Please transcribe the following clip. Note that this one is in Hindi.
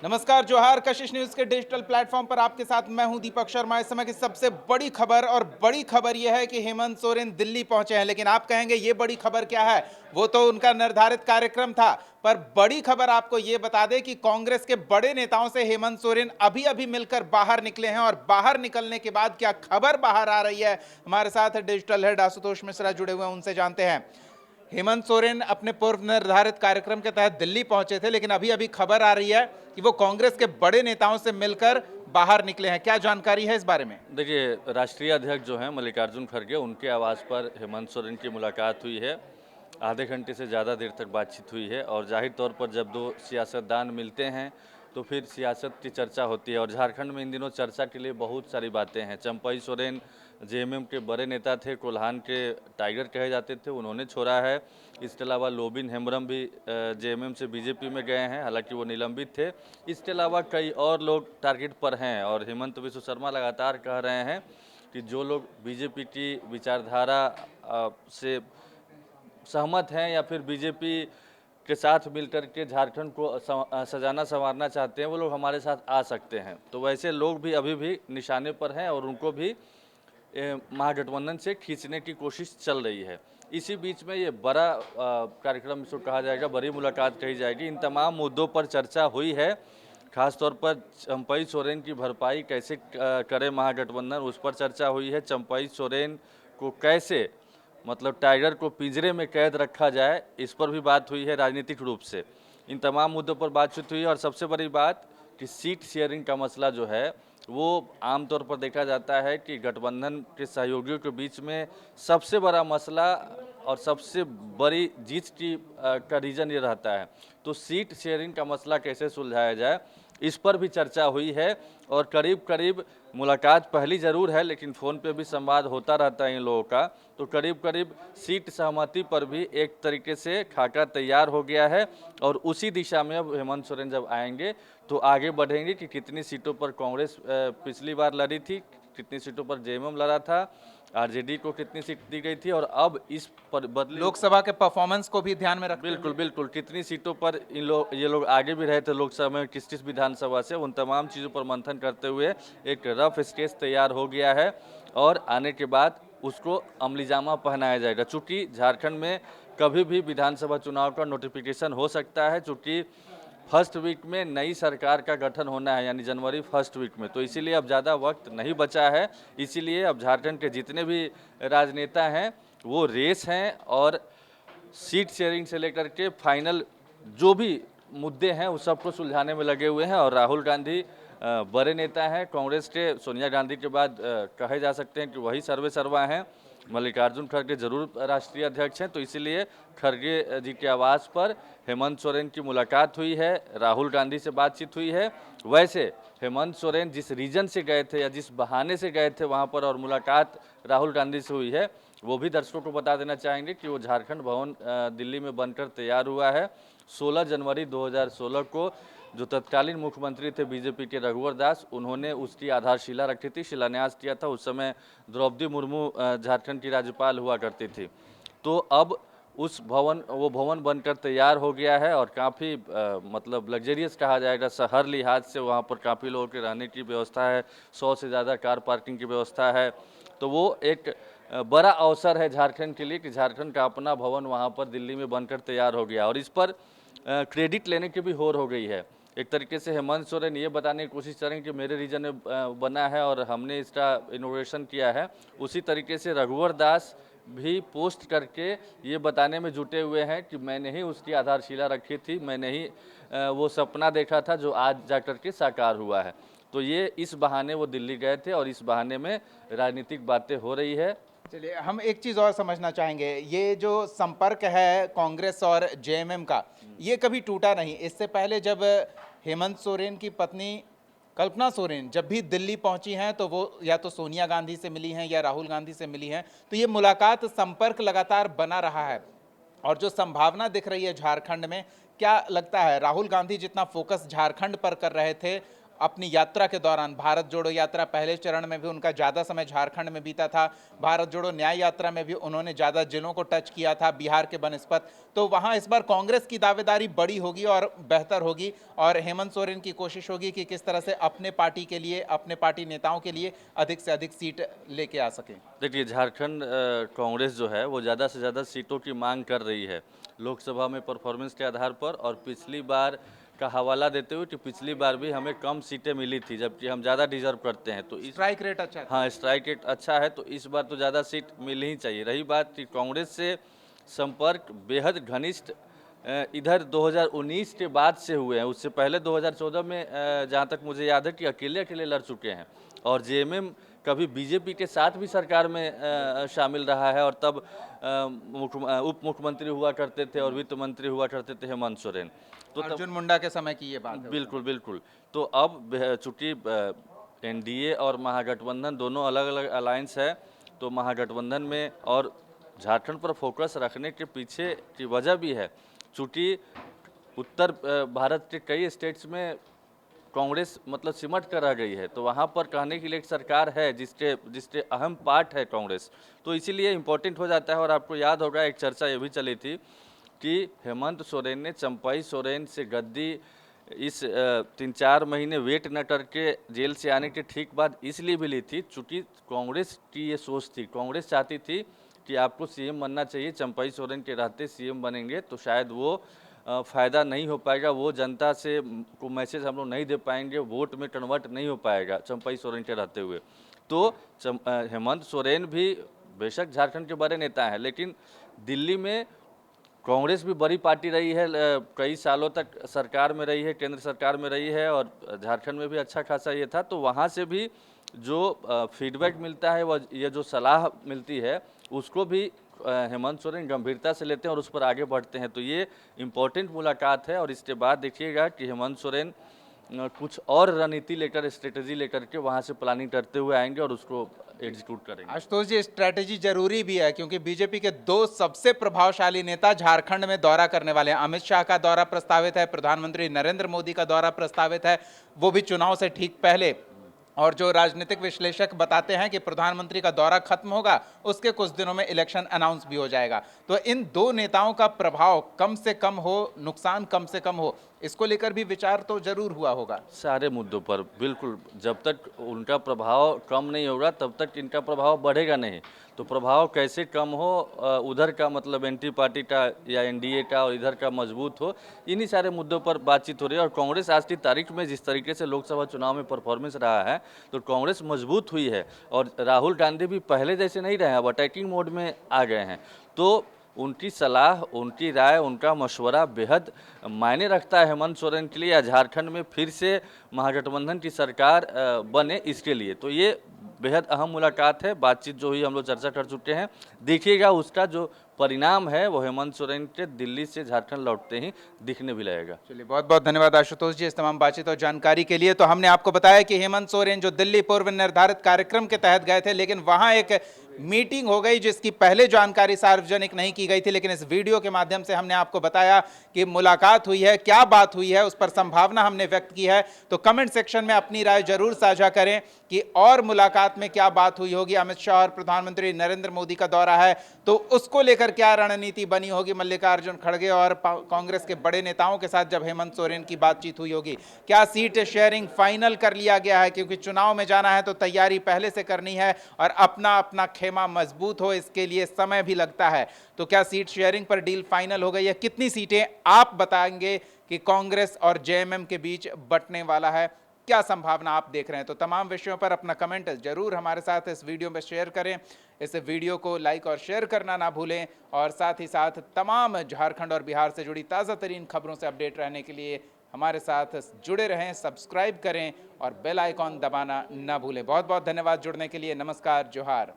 नमस्कार, जोहार। कशिश न्यूज के डिजिटल प्लेटफॉर्म पर आपके साथ मैं हूं दीपक शर्मा। इस समय की सबसे बड़ी खबर, और बड़ी खबर यह है कि हेमंत सोरेन दिल्ली पहुंचे हैं। लेकिन आप कहेंगे ये बड़ी खबर क्या है, वो तो उनका निर्धारित कार्यक्रम था। पर बड़ी खबर आपको ये बता दें कि कांग्रेस के बड़े नेताओं से हेमंत सोरेन अभी अभी मिलकर बाहर निकले हैं। और बाहर निकलने के बाद क्या खबर बाहर आ रही है, हमारे साथ डिजिटल हेड आशुतोष मिश्रा जुड़े हुए हैं, उनसे जानते हैं। हेमंत सोरेन अपने पूर्व निर्धारित कार्यक्रम के तहत दिल्ली पहुंचे थे, लेकिन अभी अभी खबर आ रही है कि वो कांग्रेस के बड़े नेताओं से मिलकर बाहर निकले हैं। क्या जानकारी है इस बारे में? देखिए, राष्ट्रीय अध्यक्ष जो हैं मल्लिकार्जुन खड़गे, उनके आवास पर हेमंत सोरेन की मुलाकात हुई है। आधे घंटे से ज़्यादा देर तक बातचीत हुई है और जाहिर तौर पर जब दो सियासतदान मिलते हैं तो फिर सियासत की चर्चा होती है। और झारखंड में इन दिनों चर्चा के लिए बहुत सारी बातें हैं। चंपई सोरेन जेएमएम के बड़े नेता थे, कोल्हान के टाइगर कहे जाते थे, उन्होंने छोड़ा है। इसके अलावा लोबिन हेम्ब्रम भी जेएमएम से बीजेपी में गए हैं, हालांकि वो निलंबित थे। इसके अलावा कई और लोग टारगेट पर हैं और हेमंत बिस्व शर्मा लगातार कह रहे हैं कि जो लोग बीजेपी की विचारधारा से सहमत हैं या फिर बीजेपी के साथ मिलकर के झारखंड को सजाना संवारना चाहते हैं, वो लोग हमारे साथ आ सकते हैं। तो वैसे लोग भी अभी भी निशाने पर हैं और उनको भी महागठबंधन से खींचने की कोशिश चल रही है। इसी बीच में ये बड़ा कार्यक्रम इसको कहा जाएगा, बड़ी मुलाकात कही जाएगी। इन तमाम मुद्दों पर चर्चा हुई है। खासतौर पर चंपई सोरेन की भरपाई कैसे करे महागठबंधन, उस पर चर्चा हुई है। चंपई सोरेन को कैसे मतलब टाइगर को पिंजरे में कैद रखा जाए, इस पर भी बात हुई है राजनीतिक रूप से। इन तमाम मुद्दों पर बातचीत हुई है और सबसे बड़ी बात कि सीट शेयरिंग का मसला जो है वो आमतौर पर देखा जाता है कि गठबंधन के सहयोगियों के बीच में सबसे बड़ा मसला और सबसे बड़ी जीत की का रीज़न ये रहता है। तो सीट शेयरिंग का मसला कैसे सुलझाया जाए, इस पर भी चर्चा हुई है। और करीब करीब मुलाकात पहली ज़रूर है, लेकिन फ़ोन पे भी संवाद होता रहता है इन लोगों का। तो करीब करीब सीट सहमति पर भी एक तरीके से खाका तैयार हो गया है और उसी दिशा में अब हेमंत सोरेन जब आएंगे तो आगे बढ़ेंगे कि कितनी सीटों पर कांग्रेस पिछली बार लड़ी थी, कितनी सीटों पर जेएमएम लड़ा था, आरजेडी को कितनी सीट दी गई थी और अब इस पर बदली लोकसभा के परफॉर्मेंस को भी ध्यान में रखते हुए। बिल्कुल बिल्कुल कितनी सीटों पर ये लोग आगे भी रहे थे लोकसभा में, किस किस विधानसभा से, उन तमाम चीज़ों पर मंथन करते हुए एक रफ स्केच तैयार हो गया है और आने के बाद उसको अमलीजामा पहनाया जाएगा। चूँकि झारखंड में कभी भी विधानसभा चुनाव का नोटिफिकेशन हो सकता है, चूँकि फर्स्ट वीक में नई सरकार का गठन होना है, यानी जनवरी फर्स्ट वीक में। तो इसीलिए अब ज़्यादा वक्त नहीं बचा है। इसीलिए अब झारखंड के जितने भी राजनेता हैं वो रेस हैं और सीट शेयरिंग से लेकर के फाइनल जो भी मुद्दे हैं उस सबको सुलझाने में लगे हुए हैं। और राहुल गांधी बड़े नेता हैं कांग्रेस के, सोनिया गांधी के बाद कहे जा सकते हैं कि वही सर्वे सर्वा हैं। मल्लिकार्जुन खड़गे जरूर राष्ट्रीय अध्यक्ष हैं, तो इसीलिए खड़गे जी के आवास पर हेमंत सोरेन की मुलाकात हुई है, राहुल गांधी से बातचीत हुई है। वैसे हेमंत सोरेन जिस रीजन से गए थे या जिस बहाने से गए थे वहाँ पर और मुलाकात राहुल गांधी से हुई है, वो भी दर्शकों को बता देना चाहेंगे कि वो झारखंड भवन दिल्ली में बनकर तैयार हुआ है। 16 जनवरी 2016 को जो तत्कालीन मुख्यमंत्री थे बीजेपी के रघुवर दास, उन्होंने उसकी आधारशिला रखी थी, शिलान्यास किया था। उस समय द्रौपदी मुर्मू झारखंड की राज्यपाल हुआ करती थी। तो अब वो भवन बनकर तैयार हो गया है और काफ़ी मतलब लग्जरियस कहा जाएगा। हर लिहाज से वहाँ पर काफ़ी लोगों के रहने की व्यवस्था है, 100 से ज़्यादा कार पार्किंग की व्यवस्था है। तो वो एक बड़ा अवसर है झारखंड के लिए कि झारखंड का अपना भवन वहाँ पर दिल्ली में बनकर तैयार हो गया और इस पर क्रेडिट लेने की भी होड़ हो गई है। एक तरीके से हेमंत सोरेन ये बताने की कोशिश करें कि मेरे रीजन में बना है और हमने इसका इनोवेशन किया है। उसी तरीके से रघुवर दास भी पोस्ट करके ये बताने में जुटे हुए हैं कि मैंने ही उसकी आधारशिला रखी थी, मैंने ही वो सपना देखा था जो आज जाकर के साकार हुआ है। तो ये इस बहाने वो दिल्ली गए थे और इस बहाने में राजनीतिक बातें हो रही है। चलिए, हम एक चीज और समझना चाहेंगे। ये जो संपर्क है कांग्रेस और जेएमएम का, ये कभी टूटा नहीं। इससे पहले जब हेमंत सोरेन की पत्नी कल्पना सोरेन जब भी दिल्ली पहुंची हैं, तो वो या तो सोनिया गांधी से मिली हैं या राहुल गांधी से मिली हैं। तो ये मुलाकात, संपर्क लगातार बना रहा है। और जो संभावना दिख रही है झारखंड में, क्या लगता है राहुल गांधी जितना फोकस झारखंड पर कर रहे थे, अपनी यात्रा के दौरान, भारत जोड़ो यात्रा पहले चरण में भी उनका ज़्यादा समय झारखंड में बीता था, भारत जोड़ो न्याय यात्रा में भी उन्होंने ज़्यादा जिलों को टच किया था बिहार के बनस्पत। तो वहाँ इस बार कांग्रेस की दावेदारी बड़ी होगी और बेहतर होगी, और हेमंत सोरेन की कोशिश होगी कि किस तरह से अपने पार्टी के लिए, अपने पार्टी नेताओं के लिए अधिक से अधिक सीट लेके आ सकें। देखिए, झारखंड कांग्रेस जो है वो ज़्यादा से ज़्यादा सीटों की मांग कर रही है लोकसभा में परफॉर्मेंस के आधार पर, और पिछली बार का हवाला देते हुए कि पिछली बार भी हमें कम सीटें मिली थी जबकि हम ज़्यादा डिजर्व करते हैं। तो इस स्ट्राइक रेट अच्छा है। हाँ, स्ट्राइक रेट अच्छा है, तो इस बार तो ज़्यादा सीट मिलनी ही चाहिए। रही बात कि कांग्रेस से संपर्क बेहद घनिष्ठ इधर 2019 के बाद से हुए हैं। उससे पहले 2014 में जहाँ तक मुझे याद है कि अकेले अकेले लड़ चुके हैं, और जेएमएम कभी बीजेपी के साथ भी सरकार में शामिल रहा है, और तब उप मुख्यमंत्री हुआ करते थे और वित्त मंत्री हुआ करते थे हेमंत सोरेन। तो तब अर्जुन मुंडा के समय की ये बात है। बिल्कुल, बिल्कुल। तो अब चूँकि एनडीए और महागठबंधन दोनों अलग-अलग अलायंस है, तो महागठबंधन में और झारखंड पर फोकस रखने के पीछे की वजह भी है, चूँकि उत्तर भारत के कई स्टेट्स में कांग्रेस मतलब सिमट कर रह गई है, तो वहाँ पर कहने के लिए एक सरकार है जिसके अहम पार्ट है कांग्रेस, तो इसीलिए इम्पोर्टेंट हो जाता है। और आपको याद होगा एक चर्चा ये भी चली थी कि हेमंत सोरेन ने चंपई सोरेन से गद्दी इस 3-4 महीने वेट न करके जेल से आने के ठीक बाद इसलिए भी ली थी चूँकि कांग्रेस की ये सोच थी, कांग्रेस चाहती थी कि आपको सीएम बनना चाहिए, चंपई सोरेन के रहते सीएम बनेंगे तो शायद वो फ़ायदा नहीं हो पाएगा, वो जनता से को मैसेज हम लोग नहीं दे पाएंगे, वोट में कन्वर्ट नहीं हो पाएगा चंपई सोरेन के रहते हुए। तो हेमंत सोरेन भी बेशक झारखंड के बड़े नेता हैं, लेकिन दिल्ली में कांग्रेस भी बड़ी पार्टी रही है, कई सालों तक सरकार में रही है, केंद्र सरकार में रही है, और झारखंड में भी अच्छा खासा ये था। तो वहाँ से भी जो फीडबैक मिलता है, वह ये जो सलाह मिलती है, उसको भी हेमंत सोरेन गंभीरता से लेते हैं और उस पर आगे बढ़ते हैं। तो ये इम्पोर्टेंट मुलाकात है, और इसके बाद देखिएगा कि हेमंत सोरेन कुछ और रणनीति लेकर, स्ट्रेटजी लेकर के वहाँ से प्लानिंग करते हुए आएंगे और उसको एग्जीक्यूट करेंगे। आशुतोष जी, स्ट्रैटेजी जरूरी भी है क्योंकि बीजेपी के दो सबसे प्रभावशाली नेता झारखंड में दौरा करने वाले हैं। अमित शाह का दौरा प्रस्तावित है, प्रधानमंत्री नरेंद्र मोदी का दौरा प्रस्तावित है, वो भी चुनाव से ठीक पहले। और जो राजनीतिक विश्लेषक बताते हैं कि प्रधानमंत्री का दौरा खत्म होगा, उसके कुछ दिनों में इलेक्शन अनाउंस भी हो जाएगा। तो इन दो नेताओं का प्रभाव कम से कम हो, नुकसान कम से कम हो, इसको लेकर भी विचार तो जरूर हुआ होगा। सारे मुद्दों पर बिल्कुल, जब तक उनका प्रभाव कम नहीं होगा तब तक इनका प्रभाव बढ़ेगा नहीं। तो प्रभाव कैसे कम हो, उधर का मतलब एंटी पार्टी का या एनडीए का, और इधर का मजबूत हो, इन्हीं सारे मुद्दों पर बातचीत हो रही है। और कांग्रेस आज की तारीख में जिस तरीके से लोकसभा चुनाव में परफॉर्मेंस रहा है, तो कांग्रेस मजबूत हुई है, और राहुल गांधी भी पहले जैसे नहीं रहे हैं, अब अटैकिंग मोड में आ गए हैं। तो उनकी सलाह, उनकी राय, उनका मशवरा बेहद मायने रखता है हेमंत सोरेन के लिए, या झारखंड में फिर से महागठबंधन की सरकार बने इसके लिए। तो ये बेहद अहम मुलाकात है, बातचीत जो हुई हम लोग चर्चा कर चुके हैं। देखिएगा उसका जो परिणाम है वो हेमंत सोरेन के दिल्ली से झारखंड लौटते ही दिखने भी लगेगा। चलिए, बहुत बहुत धन्यवाद आशुतोष जी इस तमाम बातचीत और जानकारी के लिए। तो हमने आपको बताया कि हेमंत सोरेन जो दिल्ली पूर्व निर्धारित कार्यक्रम के तहत गए थे, लेकिन वहां एक मीटिंग हो गई जिसकी पहले जानकारी सार्वजनिक नहीं की गई थी, लेकिन इस वीडियो के माध्यम से हमने आपको बताया कि मुलाकात हुई है, क्या बात हुई है, उस पर संभावना हमने व्यक्त की है। तो कमेंट सेक्शन में अपनी राय जरूर साझा करें कि और मुलाकात में क्या बात हुई होगी। अमित शाह और प्रधानमंत्री नरेंद्र मोदी का दौरा है, तो उसको लेकर क्या रणनीति बनी होगी मल्लिकार्जुन खड़गे और कांग्रेस के बड़े नेताओं के साथ जब हेमंत सोरेन की बातचीत हुई होगी। क्या सीट शेयरिंग फाइनल कर लिया गया है, क्योंकि चुनाव में जाना है तो तैयारी पहले से करनी है, और अपना अपना खेमा मजबूत हो इसके लिए समय भी लगता है। तो क्या सीट शेयरिंग पर डील फाइनल हो गई है? कितनी सीटें आप बताएंगे कि कांग्रेस और जेएमएम के बीच बंटने वाला है? क्या संभावना आप देख रहे हैं? तो तमाम विषयों पर अपना कमेंट जरूर हमारे साथ इस वीडियो में शेयर करें। इस वीडियो को लाइक और शेयर करना ना भूलें, और साथ ही साथ तमाम झारखंड और बिहार से जुड़ी ताज़ा तरीन खबरों से अपडेट रहने के लिए हमारे साथ जुड़े रहें, सब्सक्राइब करें और बेल आइकॉन दबाना ना भूलें। बहुत बहुत धन्यवाद जुड़ने के लिए। नमस्कार, जोहार।